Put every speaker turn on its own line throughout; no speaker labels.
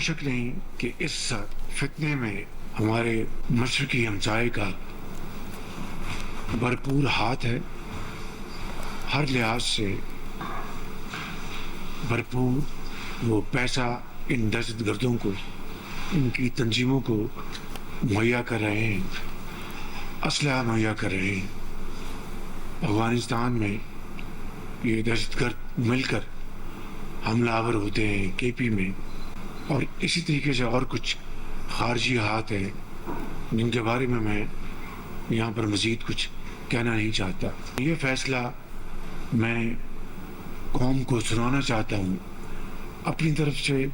शक नहीं कि इस फितने में हमारे मशरकी हमसाये का भरपूर हाथ है। हर लिहाज से भरपूर वो पैसा इन दहशतगर्दों को, इनकी तंजीमों को मुहैया कर रहे हैं, असलहा मुहैया कर रहे हैं। अफगानिस्तान में ये दहशतगर्द मिलकर हमलावर होते हैं केपी में, और इसी तरीके से और कुछ खारजी हाथ हैं जिनके बारे में मैं यहाँ पर मज़ीद कुछ कहना नहीं चाहता। ये फैसला मैं कौम को सुनाना चाहता हूँ अपनी तरफ से,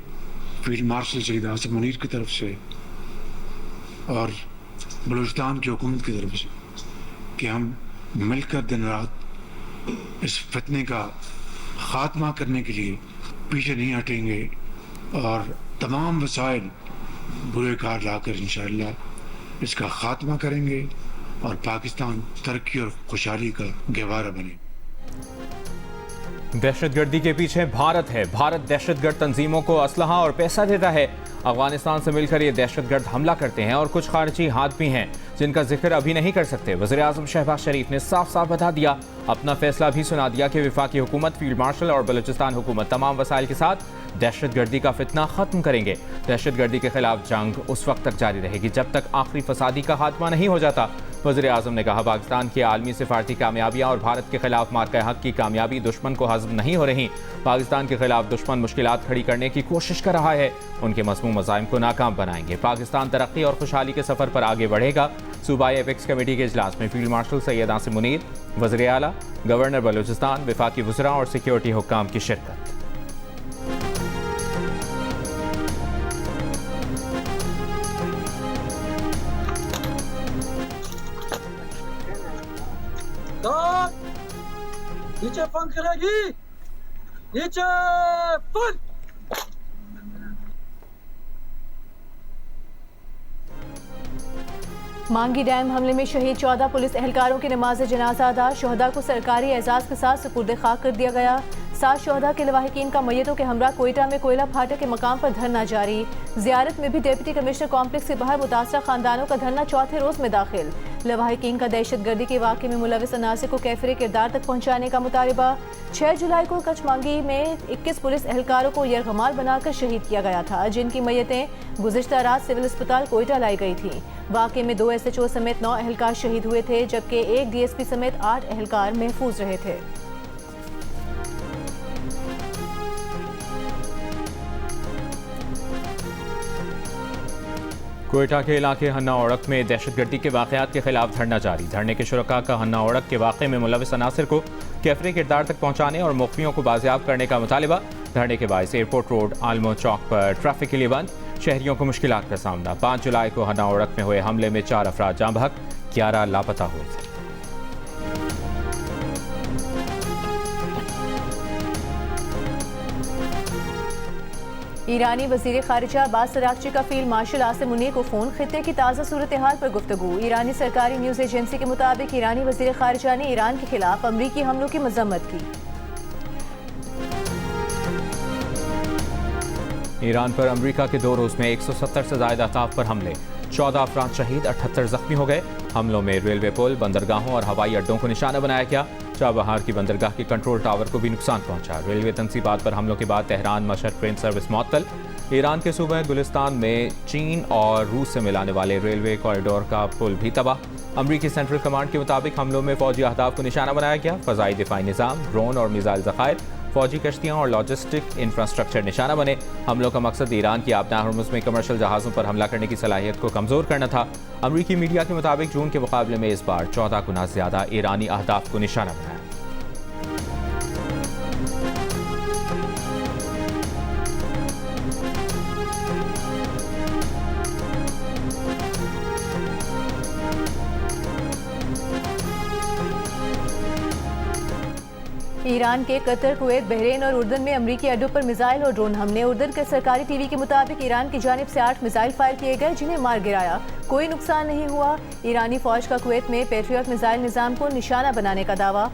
फील्ड मार्शल शहीद आसिम मुनीर की तरफ से और बलूचिस्तान की हुकूमत की तरफ से, कि हम मिलकर दिन रात इस फितने का ख़ात्मा करने के लिए पीछे नहीं हटेंगे और तमाम वसाइल बुरे कार लाकर इंशाअल्लाह इसका ख़ात्मा करेंगे और पाकिस्तान तरक्की और खुशहाली का गहवारा बने।
दहशतगर्दी के पीछे भारत है। भारत दहशतगर्द तंजीमों को असलहा और पैसा देता है। अफगानिस्तान से मिलकर ये दहशतगर्द हमला करते हैं और कुछ खारजी हाथ भी हैं जिनका जिक्र अभी नहीं कर सकते। वज़ीर-ए-आज़म शहबाज शरीफ ने साफ साफ बता दिया, अपना फैसला भी सुना दिया कि वफाकी हुकूमत, फील्ड मार्शल और बलूचिस्तान हुकूमत तमाम वसाइल के साथ दहशतगर्दी का फितना ख़त्म करेंगे। दहशतगर्दी के खिलाफ जंग उस वक्त तक जारी रहेगी जब तक आखिरी फसादी का खात्मा नहीं हो जाता। वज़ीर-ए-आज़म ने कहा, पाकिस्तान की आलमी सिफारती कामयाबियाँ और भारत के खिलाफ मार्का हक की कामयाबी दुश्मन को हज़म नहीं हो रही। पाकिस्तान के खिलाफ दुश्मन मुश्किलात खड़ी करने की कोशिश कर रहा है, उनके मज़मूम मज़ाइम को नाकाम बनाएंगे। पाकिस्तान तरक्की और खुशहाली के सफ़र पर आगे बढ़ेगा। सूबाई एपेक्स कमेटी के इजलास में फील्ड मार्शल सैयद आसिम मुनीर, वज़ीर आला, गवर्नर बलूचिस्तान, वफाकी वज़रा और सिक्योरिटी हुक्काम की शिरकत।
नीचे पंख करेगी, नीचे पंख।
मांगी डैम हमले में शहीद 14 पुलिस एहलकारों की नमाज जनाजा अदा। शहदा को सरकारी एजाज के साथ सुपुर्द खाक कर दिया गया। 7 शहदा के लवाहिकीन का मैयतों के हमरा कोयटा में कोयला फाटक के मकाम पर धरना जारी। जियारत में भी डिप्टी कमिश्नर कॉम्प्लेक्स के बाहर मुतासरा खानदानों का धरना चौथे रोज में दाखिल। लवाहिकीन का दहशतगर्दी के वाक़े में मुलविस अनासिर को कैफरे किरदार तक पहुँचाने का मुतालबा। 6 जुलाई को कचमांगी में 21 पुलिस एहलकारों को यरगमाल बनाकर शहीद किया गया था, जिनकी मैयतें गुज़िश्ता रात सिविल अस्पताल कोयटा लाई गई थी। वाक़े में 2 SHO समेत 9 एहलकार शहीद हुए थे, जबकि 1 DSP समेत 8 एहलकार महफूज रहे थे।
कोयटा के इलाके हन्ना ओड़क में दहशतगर्दी के वाक़यात के खिलाफ धरना जारी। धरने के शुरका का हन्ना ओड़क के वाक़े में मुलविस अनासिर को कैफरे किरदार तक पहुँचाने और मुख्फियों को बाजियाब करने का मुतालिबा। धरने के बायस एयरपोर्ट रोड आलमो चौक पर ट्रैफिक के लिए बंद, शहरियों को मुश्किलात का सामना। 5 जुलाई को हन्ना ओड़क में हुए हमले में 4 अफराद जाँ बहक, 11 लापता हुए थे।
ईरानी वज़ीर ख़ारिजा अब्बास अराग़ची का फील्ड मार्शल आसिम मुनीर को फ़ोन, खित्ते की ताज़ा सूरत हाल पर गुफ्तगू। ईरानी सरकारी न्यूज़ एजेंसी के मुताबिक ईरानी वज़ीर ख़ारिजा ने ईरान के खिलाफ अमरीकी हमलों की मज़म्मत की।
ईरान पर अमरीका के 2 रोज़ में 170 से ज़ायद अहदाफ पर हमले, 14 अफराद शहीद, 78 जख्मी हो गए। हमलों में रेलवे पुल, बंदरगाहों और हवाई अड्डों को निशाना बनाया गया। चाबहार की बंदरगाह के कंट्रोल टावर को भी नुकसान पहुंचा। रेलवे तनसीबात पर हमलों के बाद तेहरान मशहद ट्रेन सर्विस मुअत्तल। ईरान के सूबे गुलिस्तान में चीन और रूस से मिलाने वाले रेलवे कॉरिडोर का पुल भी तबाह। अमरीकी सेंट्रल कमांड के मुताबिक हमलों में फौजी अहदाफ को निशाना बनाया गया। फ़ज़ाई दिफाई निज़ाम, ड्रोन और मिसाइल ज़खायर, फौजी कश्तियाँ और लॉजिस्टिक इंफ्रास्ट्रक्चर निशाना बने। हमलों का मकसद ईरान की आबना हर्मुज़ में कमर्शियल जहाज़ों पर हमला करने की सलाहियत को कमज़ोर करना था। अमरीकी मीडिया के मुताबिक जून के मुकाबले में इस बार 14 गुना ज़्यादा ईरानी अहदाफ को निशाना बनाया।
ईरान के कतर, कुवैत, बहरीन और उर्दन में अमरीकी अड्डों पर मिसाइल और ड्रोन हमले। उर्दन के सरकारी टीवी के मुताबिक ईरान की जानिब से 8 मिसाइल फायर किए गए, जिन्हें मार गिराया। कोई नुकसान नहीं हुआ। ईरानी फौज का कुवैत में पैट्रियट मिसाइल निज़ाम को निशाना बनाने का दावा।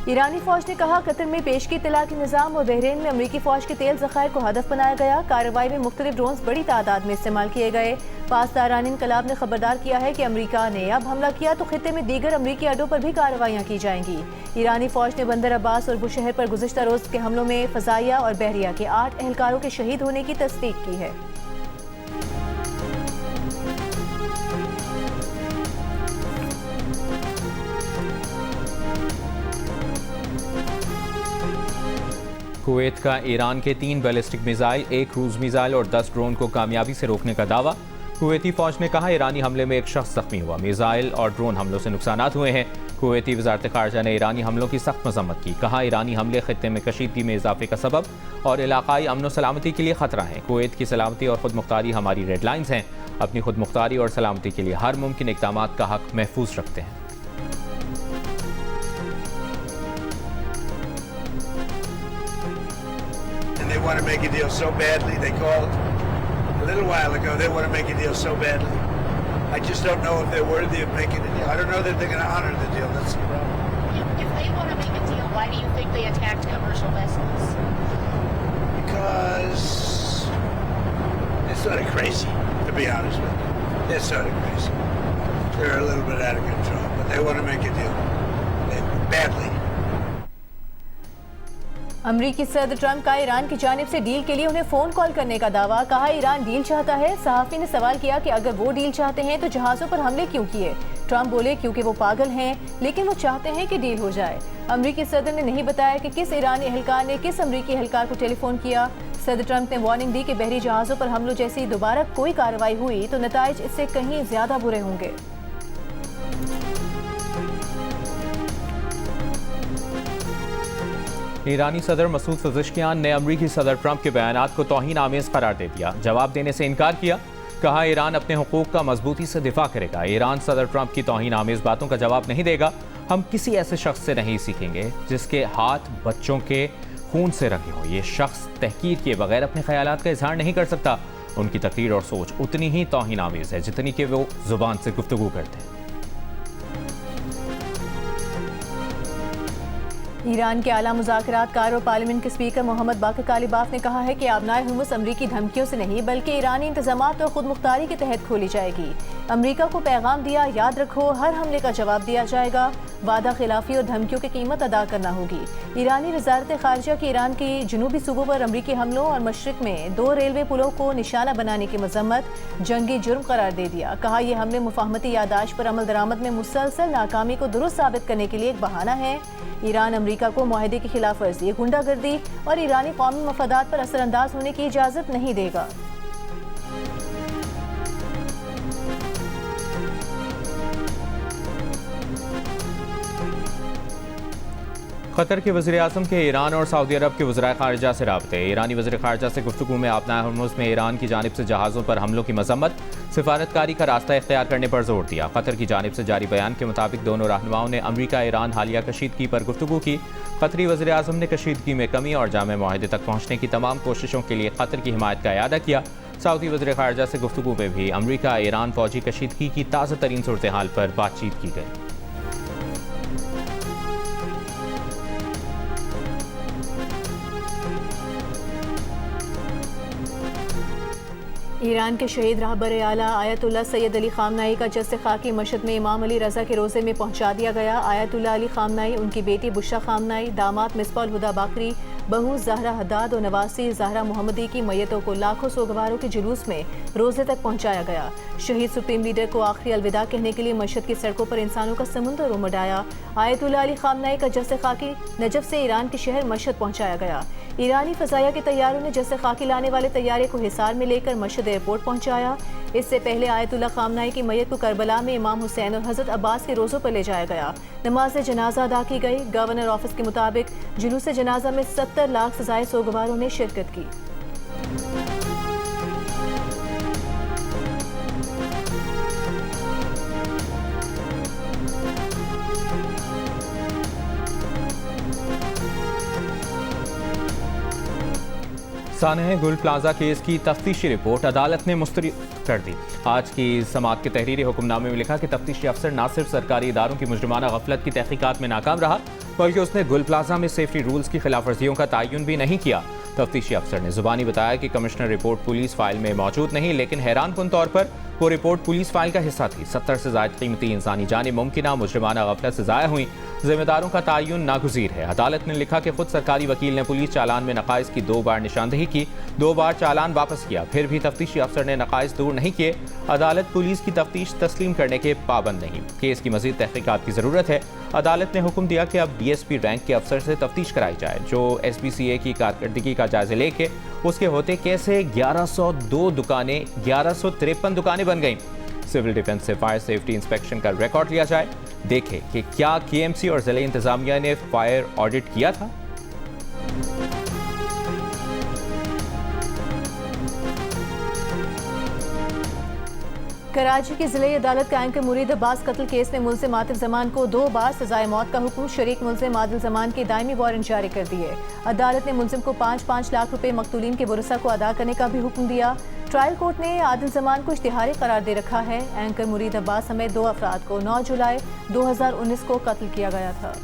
ईरानी फौज ने कहा कतर में पेशगी इत्तलाकी निज़ाम और बहरीन में अमरीकी फौज के तेल ज़खायर को हदफ बनाया गया। कार्रवाई में मुख्तलिफ ड्रोन्स बड़ी तादाद में इस्तेमाल किए गए। पासदारान इनकलाब ने खबरदार किया है कि अमरीका ने अब हमला किया तो खित्ते में दीगर अमरीकी अड्डों पर भी कार्रवाइयाँ की जाएंगी। ईरानी फौज ने बंदर अब्बास और बुशहर पर गुज़िश्ता रोज़ के हमलों में फ़ज़ाइया और बहरिया के 8 एहलकारों के शहीद होने की तस्दीक की है।
कुवैत का ईरान के 3 बैलिस्टिक मिसाइल, 1 क्रूज मिसाइल और 10 ड्रोन को कामयाबी से रोकने का दावा। कुवैती फौज ने कहा ईरानी हमले में एक शख्स जख्मी हुआ। मिसाइल और ड्रोन हमलों से नुकसानात हुए हैं। कुवैती वजारत खारजा ने ईरानी हमलों की सख्त मजम्मत की। कहा ईरानी हमले खित्ते में कशीदगी में इजाफे का सबब और इलाकाई अमन सलामती के लिए खतरा है। कुवैत की सलामती और खुद मुख्तारी हमारी रेड लाइन्स हैं। अपनी खुद मुख्तारी और सलामती के लिए हर मुमकिन इक़दाम का हक महफूज रखते हैं।
They want to make a deal so badly. They called a little while ago. They want to make a deal so badly. I just don't know if they're worthy of making a deal. I don't know that they're going to honor the deal. That's the problem.
If they want to make a deal, why do you think they attacked commercial vessels?
Because they're sort of crazy, to be honest with you. They're sort of crazy. They're a little bit out of control, but they want to make a deal. Badly.
अमरीकी सदर Trump का Iran की जानिब से deal के लिए उन्हें phone call करने का दावा। कहा ईरान डील चाहता है। सहाफी ने सवाल किया कि अगर वो डील चाहते हैं तो जहाज़ों पर हमले क्यों किए। ट्रंप बोले क्योंकि वो पागल हैं, लेकिन वो चाहते हैं कि डील हो जाए। अमरीकी सदर ने नहीं बताया कि किस ईरानी एहलकार ने किस अमरीकी एहलकार को टेलीफोन किया। सदर ट्रंप ने वार्निंग दी कि बहरी जहाज़ों पर हमलों जैसी दोबारा कोई कार्रवाई हुई तो नताइज इससे कहीं ज्यादा बुरे होंगे।
ईरानी सदर मसूद पज़ेश्कियान ने अमरीकी सदर ट्रंप के बयानात को तौहीन आमेज़ करार दे दिया। जवाब देने से इनकार किया। कहा ईरान अपने हुकूक का मजबूती से दिफा करेगा। ईरान सदर ट्रंप की तौहीन आमेज़ बातों का जवाब नहीं देगा। हम किसी ऐसे शख्स से नहीं सीखेंगे जिसके हाथ बच्चों के खून से रंगे हो। ये शख्स तहकीर किए बगैर अपने ख्यालात का इजहार नहीं कर सकता। उनकी तकरीर और सोच उतनी ही तौहीन आमेज़ है जितनी कि वो जुबान से गुफ्तगू करते हैं।
ईरान के आला मुज़ाकरातकार और पार्लियामेंट के स्पीकर मोहम्मद बाक़िर कालिबाफ ने कहा है कि आबनाए हुर्मुज़ अमरीकी धमकियों से नहीं बल्कि ईरानी इंतज़ामात और खुद मुख्तारी के तहत खोली जाएगी। अमरीका को पैगाम दिया, याद रखो हर हमले का जवाब दिया जाएगा। वादा खिलाफी और धमकियों की कीमत अदा करना होगी। ईरानी वजारत खारजा की ईरान के जनूबी सूबों पर अमरीकी हमलों और मशरिक में 2 रेलवे पुलों को निशाना बनाने की मजम्मत जंगी जुर्म करार दे दिया। कहा यह हमले मुफाहमती यादाश्त पर अमल दरामद में मुसलसल नाकामी को दुरुस्त साबित करने के लिए एक बहाना है। ईरान अमरीका को मुआहदे की खिलाफ वर्जी, गुंडागर्दी और ईरानी कौमी मफादात पर असरअंदाज होने की इजाज़त नहीं देगा।
कतर के वज़ीर-ए-आज़म के ईरान और सऊदी अरब के वज़राए ख़ारिजा से राब्ते। ईरानी वज़ीर ख़ारिजा से गुफ्तगू में आबनाए हुर्मुज़ में ईरान की जानिब से जहाज़ों पर हमलों की मजम्मत, सिफारतकारी का रास्ता इख्तियार करने पर जोर दिया। कतर की जानिब से जारी बयान के मुताबिक दोनों रहनुमाओं ने अमरीका ईरान हालिया कशीदगी पर गुफ्तगू की। कतरी वज़ीर-ए-आज़म ने कशीदगी में कमी और जामे मुआहदे तक पहुँचने की तमाम कोशिशों के लिए कतर की हिमायत का इयादा किया। सऊदी वज़ीर ख़ारिजा से गुफ्तगू में भी अमरीका ईरान फौजी कशीदगी की ताज़ा तरीन सूरत हाल पर बातचीत की गई।
ईरान के शहीद रहबर आला आयतुल्लाह सैयद अली खामनाई का जस्द खाकी मशहद में इमाम अली रज़ा के रोज़े में पहुंचा दिया गया। आयतुल्लाह अली खामनाई, उनकी बेटी बुशरा खामनाई, दामाद मिसबाह हुदा बाकरी, बहू ज़हरा हद्दाद और नवासी ज़हरा मोहम्मदी की मैयतों को लाखों सोगवारों के जुलूस में रोज़े तक पहुंचाया गया। शहीद सुप्रीम लीडर को आखिरी अलविदा कहने के लिए मशहद की सड़कों पर इंसानों का समुंदर उमड़ आया। आयतुल्लाह अली खामनाई का जस्द खाकी नजफ से ईरान के शहर मशहद पहुंचाया गया। ईरानी फ़ज़ाइया के तैयारों ने जस्द खाकी लाने वाले तैयारे को हिसार में लेकर मशहद एयरपोर्ट पहुंचाया। इससे पहले आयतुल्लाह खामनाई की मैयत को करबला में इमाम हुसैन और हज़रत अब्बास के रोज़ों पर ले जाया गया। नमाज जनाजा अदा की गई। गवर्नर ऑफिस के मुताबिक जुलूस जनाजा में 70 लाख से ज़ायद सोगवारों ने शिरकत की।
सानह गुल प्लाजा केस की तफ्तीशी रिपोर्ट अदालत ने मुस्तरद कर दी। आज की समाअत के तहरीरी हुक्मनामे में लिखा कि तफ्तीशी अफसर न सिर्फ सरकारी इदारों की मुजरिमाना गफलत की तहकीकात में नाकाम रहा, बल्कि उसने गुल प्लाजा में सेफ्टी रूल्स की खिलाफवर्जियों का तयन भी नहीं किया। तफ्तीशी अफसर ने जुबानी बताया कि कमिश्नर रिपोर्ट पुलिस फाइल में मौजूद नहीं, लेकिन हैरानकुन तौर पर वो रिपोर्ट पुलिस फाइल का हिस्सा थी। 70 से ज्यादा कीमती इंसानी जानें मुमकिन मुजरिमाना गफलत से ज़ाया हुई, जिम्मेदारों का तयन नागुज़ीर है। अदालत ने लिखा कि खुद सरकारी वकील ने पुलिस चालान में नकाइस की 2 बार निशानदेही की, 2 बार चालान वापस किया, फिर भी तफ्तीशी अफसर ने नकाइस दूर नहीं किए। अदालत पुलिस की तफ्तीश तस्लीम करने के पाबंद नहीं। केस की मजीद तहकीकात की ज़रूरत है। अदालत ने हुक्म दिया कि अब DSP रैंक के अफसर से तफ्तीश कराई जाए, जो SPCA की कारकर्दगी का जायजा लेके उसके होते कैसे 1102 दुकानें 1153 दुकानें बन गईं। सिविल डिफेंस से फायर सेफ्टी इंस्पेक्शन का रिकॉर्ड लिया जाए, देखें कि क्या KMC और जिले इंतजामिया ने फायर ऑडिट किया था।
कराची की जिले अदालत कायम के मुरीद अब्बास कत्ल केस में मुलजिम आतिफ जमान को 2 बार सजाए मौत का हुक्म। शरीक मुलजिम आदिल जमान के दायमी वारंट जारी कर दिए। अदालत ने मुलजिम को 5-5 लाख रुपए मकतूलीन के वरसा को अदा करने का भी हुक्म दिया। ट्रायल कोर्ट ने आदिल जमान को इश्तिहारी करार दे रखा है। एंकर मुरीद अब्बास समेत 2 अफराद को 9 जुलाई 2019 को कत्ल किया गया था।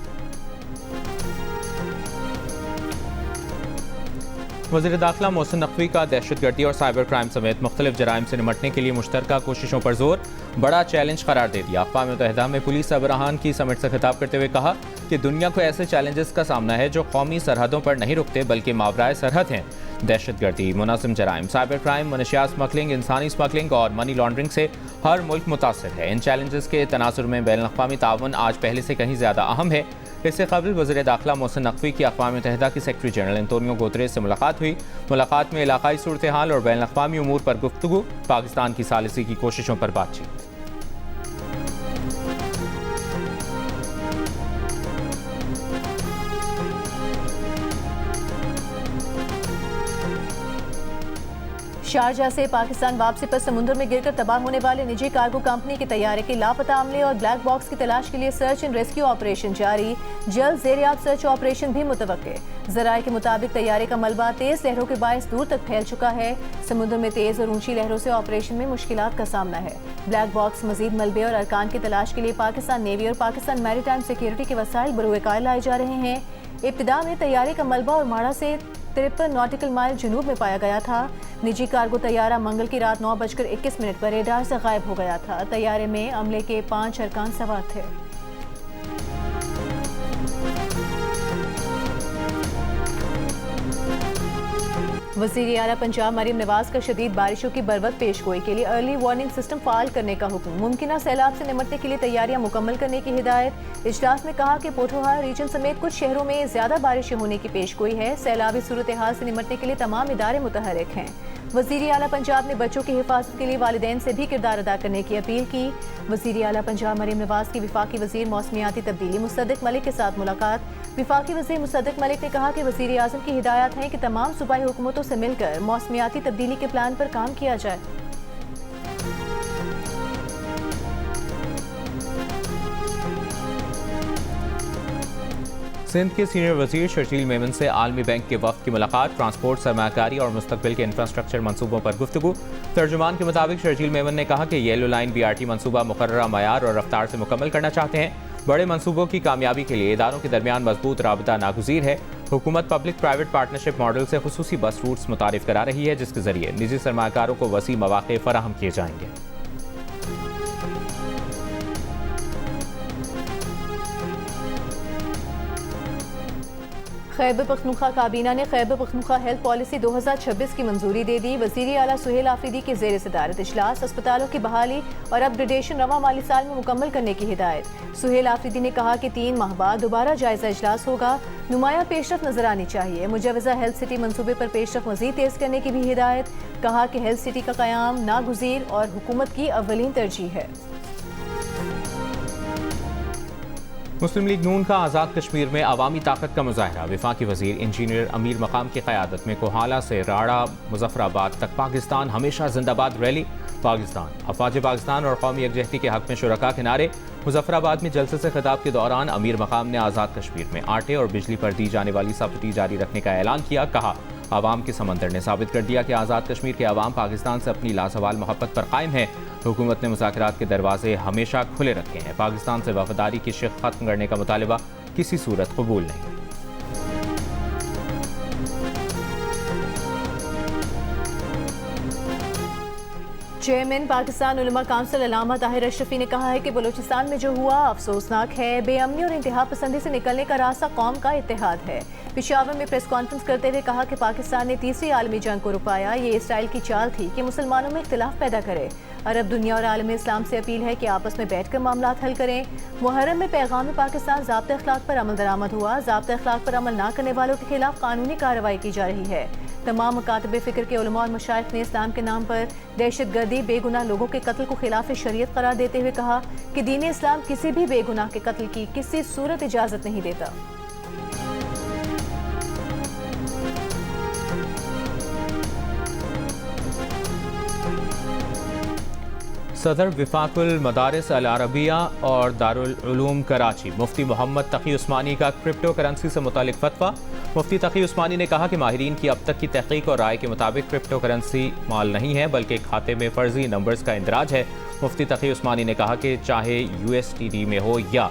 वज़ीर दाखिला मोहसिन नकवी का दहशतगर्दी और साइबर क्राइम समेत मुख्तलिफ जराइम से निमटने के लिए मुश्तरका कोशिशों पर जोर बड़ा चैलेंज करार दे दिया। अक़वाम मुत्तहिदा में पुलिस सरबराहान की समिट से खिताब करते हुए कहा कि दुनिया को ऐसे चैलेंजेस का सामना है जो कौमी सरहदों पर नहीं रुकते बल्कि मावराए सरहद हैं। दहशतगर्दी, मुनाज़िम जराइम, साइबर क्राइम, मनशियात स्मगलिंग, इंसानी स्मगलिंग और मनी लॉन्ड्रिंग से हर मुल्क मुतासर है। इन चैलेंजेस के तनासुर में बैनुल अक़वामी ताउन आज पहले से कहीं ज़्यादा अहम है। इससे कबल वज़ीर दाखिला मोहसिन नकवी की अक़वाम मुत्तहिदा की सेक्रेटरी जनरल एंटोनियो गुतेरेस से मुलाकात हुई। मुलाकात में इलाकाई सूरत हाल और बैनुल अक़वामी उमूर पर गुफ्तगू, पाकिस्तान की सालिसी की कोशिशों पर बातचीत।
शारजाह से पाकिस्तान वापसी पर समुद्र में गिरकर तबाह होने वाले निजी कार्गो कंपनी के तैयारे के लापता अमले और ब्लैक बॉक्स की तलाश के लिए सर्च एंड रेस्क्यू ऑपरेशन जारी। जल्द ज़ेर-ए-आब सर्च ऑपरेशन भी मुतवक्के। ज़राए के मुताबिक तैयारे का मलबा तेज लहरों के बायस दूर तक फैल चुका है। समुद्र में तेज और ऊंची लहरों से ऑपरेशन में मुश्किलात का सामना है। ब्लैक बॉक्स मजीद मलबे और अरकान की तलाश के लिए पाकिस्तान नेवी और पाकिस्तान मैरीटाइम सिक्योरिटी के वसाइल बरूए कार लाए जा रहे हैं। इब्तिदा में तैयारे का मलबा और माड़ा से 53 नॉटिकल माइल जनूब में पाया गया था। निजी कार्गो तैयारा मंगल की रात 9:21 पर रेडार से गायब हो गया था। तैयारे में अमले के 5 अरकान सवार थे। वज़ीर आला पंजाब मरीम नवाज का शदीद बारिशों की बरवक्त पेशगोई के लिए अर्ली वार्निंग सिस्टम फाल करने का हुक्म। मुमकिन सैलाब से निमटने के लिए तैयारियां मुकम्मल करने की हिदायत। इजलास में कहा कि पोठोहार रीजन समेत कुछ शहरों में ज्यादा बारिशें होने की पेशगोई है। सैलाबी सूरत हाल से निमटने के लिए तमाम इदारे मुतहरिक हैं। वज़ीर आला पंजाब ने बच्चों की हिफाजत के लिए वालिदैन से भी किरदार अदा करने की अपील की। वज़ीर आला पंजाब मरीम नवाज की विफाकी वज़ीर मौसमियाती तब्दीली मुसद्दिक मलिक के साथ मुलाकात। विफाकी वज़ीर मुसद्दिक मलिक ने कहा कि वज़ीर आज़म की हिदायत है कि तमाम सूबाई हुकूमतों से मिलकर मौसमियाती तब्दीली के प्लान पर काम किया जाए।
सिंध के सीनियर वजीर शर्जील मेमन से आलमी बैंक के वफ़द की मुलाकात। ट्रांसपोर्ट, सरमाकारी और मुस्तकबिल के इंफ्रास्ट्रक्चर मनसूबों पर गुफ्तगू। तर्जुमान के मुताबिक शर्जील मेमन ने कहा कि येलो लाइन BRT मनसूबा मुकर्ररा मयार और रफ्तार से मुकम्मल करना चाहते हैं। बड़े मनसूबों की कामयाबी के लिए इदारों के दरमियान मजबूत राबता नागुज़ीर है। हुकूमत पब्लिक प्राइवेट पार्टनरशिप मॉडल से खुसूसी बस रूट्स मुतारिफ करा रही है, जिसके जरिए निजी सरमाकारों को वसी मौक़े फराहम किए जाएंगे।
खैबर पख्तूनख्वा काबीना ने खैबर पख्तूनख्वा हेल्थ पॉलिसी 2026 की मंजूरी दे दी। वज़ीर आला सुहेल आफरीदी के ज़ेर सदारत इजलास। अस्पतालों की बहाली और अपग्रेडेशन रवा माली साल में मुकम्मल करने की हिदायत। सुहेल आफरीदी ने कहा कि 3 माह बाद दोबारा जायजा इजलास होगा। नुमाया पेशरफ नजर आनी चाहिए। मुजवजा हेल्थ सिटी मनसूबे पर पेशरफ मजीद तेज करने की भी हिदायत। कहा कि हेल्थ सिटी का क़याम नागुज़ीर और हुकूमत की अव्वलीन तरजीह है।
मुस्लिम लीग नून का आज़ाद कश्मीर में अवामी ताकत का मुजाहरा। वफाकी वज़ीर इंजीनियर अमीर मकाम की क़यादत में कोहाला से राड़ा मुजफ्फराबाद तक पाकिस्तान हमेशा जिंदाबाद रैली। पाकिस्तान, अफवाज पाकिस्तान और कौमी यकजहती के हक में शुरका के नारे। मुजफ्फराबाद में जलसे से खिताब के दौरान अमीर मकाम ने आज़ाद कश्मीर में आटे और बिजली पर दी जाने वाली सब्सिडी जारी रखने का ऐलान किया। कहा आवाम के समंदर ने साबित कर दिया कि आज़ाद कश्मीर के आवाम पाकिस्तान से अपनी लासवाल मोहब्बत पर कायम है। हुकूमत ने मुज़ाकरात के दरवाजे हमेशा खुले रखे हैं। पाकिस्तान से वफादारी की शिक खत्म करने का मुतालबा किसी सूरत कबूल नहीं।
चेयरमैन पाकिस्तान उलमा काउंसिल अल्लामा ताहिर अशरफी ने कहा है कि बलूचिस्तान में जो हुआ अफसोसनाक है। बेअमनी और इंतहा पसंदी से निकलने का रास्ता कौम का इत्तेहाद है। पेशावर में प्रेस कॉन्फ्रेंस करते हुए कहा कि पाकिस्तान ने तीसरी आलमी जंग को रुकाया। ये इसराइल की चाल थी कि मुसलमानों में इख्तिलाफ पैदा करे। अरब दुनिया और आलम इस्लाम से अपील है कि आपस में बैठकर मामला हल करें। मुहर्रम में पैगाम पाकिस्तान ज़ाब्ते अखलाक पर अमल दरामद हुआ। ज़ाब्ते अखलाक पर अमल न करने वालों के खिलाफ कानूनी कार्रवाई की जा रही है। तमाम मुकातबे फ़िक्र के उलमा और मशाइख ने इस्लाम के नाम पर दहशतगर्दी बेगुनाह लोगों के कत्ल को खिलाफ शरीयत करार देते हुए कहा कि दीन इस्लाम किसी भी बेगुनाह के कत्ल की किसी सूरत इजाज़त नहीं देता।
सदर विफाकुल मदारिस अल अरबिया और दारुल उलूम कराची मुफ्ती मोहम्मद तकी उस्मानी का क्रिप्टो करेंसी से मुतालिक फतवा। मुफ्ती तकी उस्मानी ने कहा कि माहिरीन की अब तक की तहकीक और राय के मुताबिक क्रिप्टो करेंसी माल नहीं है बल्कि खाते में फर्जी नंबर्स का इंदराज है। मुफ्ती तकी उस्मानी ने कहा कि चाहे USDT में हो या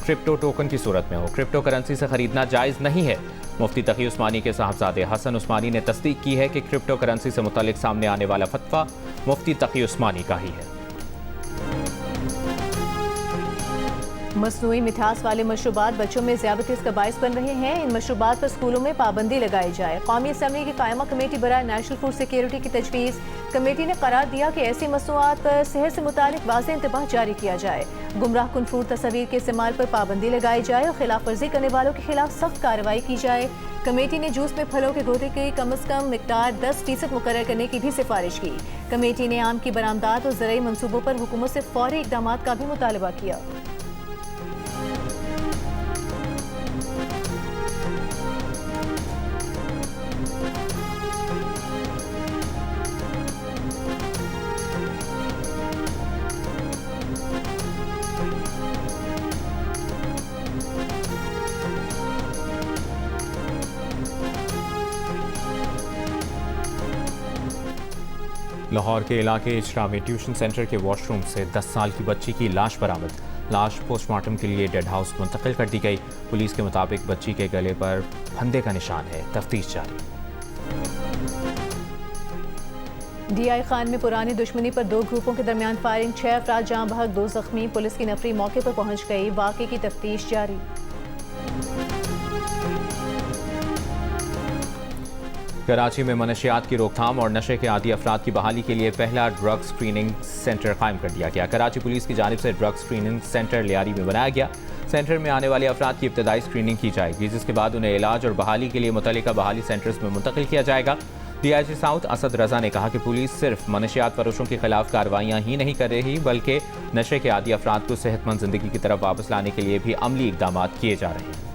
क्रिप्टो टोकन की सूरत में हो, क्रिप्टो करेंसी से खरीदना जायज़ नहीं है। मुफ्ती तकी उस्मानी के साहबजादे हसन उस्मानी ने तस्दीक की है कि क्रिप्टो करेंसी से मुतालिक सामने आने वाला फतवा मुफ्ती तकी उस्मानी का ही है।
मसनूई मिठास वाले मशरूबात बच्चों में ज़्यादती का बायस बन रहे हैं। इन मशरूबात पर स्कूलों में पाबंदी लगाई जाए। कौमी असम्बली की कायमा कमेटी बराए नेशनल फूड सिक्योरिटी की तजवीज़। कमेटी ने करार दिया कि ऐसी मसनूआत पर सेहत से मुतालिक वाज़ेह इंतबाह जारी किया जाए। गुमराह कुन फूड तस्वीर के इस्तेमाल पर पाबंदी लगाई जाए और खिलाफ वर्जी करने वालों के खिलाफ सख्त कार्रवाई की जाए। कमेटी ने जूस में फलों के गोटे की कम अज़ कम मिकदार 10% मुकर्रर करने की भी सिफारिश की। कमेटी ने आम की बरामदात और ज़रूरी मनसूबों पर हुकूमत से फौरी इक़दाम का भी मुतालबा किया।
लाहौर के इलाके इजरा में ट्यूशन सेंटर के वॉशरूम से 10 साल की बच्ची की लाश बरामद। लाश पोस्टमार्टम के लिए डेड हाउस मुंतकिल कर दी गई। पुलिस के मुताबिक बच्ची के गले पर फंदे का निशान है। तफ्तीश जारी।
DI खान में पुरानी दुश्मनी पर 2 ग्रुपों के दरमियान फायरिंग, 6 अफराद जाँ बहक, 2 जख्मी। पुलिस की नफरी मौके पर पहुंच गई। वाक़े की तफ्तीश जारी।
कराची में मनशियात की रोकथाम और नशे के आदी अफराद की बहाली के लिए पहला ड्रग स्क्रीनिंग सेंटर कायम कर दिया गया। कराची पुलिस की जानिब से ड्रग स्क्रीनिंग सेंटर लियारी में बनाया गया। सेंटर में आने वाले अफराद की इब्तदाई स्क्रीनिंग की जाएगी, जिसके बाद उन्हें इलाज और बहाली के लिए मुतल्लिका बहाली सेंटर्स में मुंतकिल किया जाएगा। DIG साउथ असद रजा ने कहा कि पुलिस सिर्फ मनशियात फरोशों के खिलाफ कार्रवाइयाँ ही नहीं कर रही बल्कि नशे के आदी अफराद को सेहतमंद जिंदगी की तरफ वापस लाने के लिए भी अमली इकदाम किए जा रहे हैं।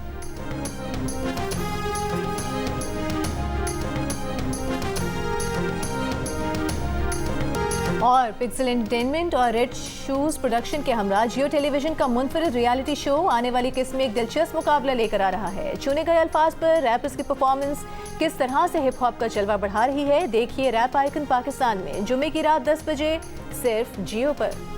और पिक्सल एंटरटेनमेंट और रेड शूज प्रोडक्शन के हमरा जियो टेलीविजन का मुनफरिद रियलिटी शो आने वाली किस्म में एक दिलचस्प मुकाबला लेकर आ रहा है। चुने गए अल्फाज पर रैपर्स की परफॉर्मेंस किस तरह से हिप हॉप का जलवा बढ़ा रही है, देखिए रैप आइकन पाकिस्तान में जुमे की रात 10 बजे सिर्फ जियो पर।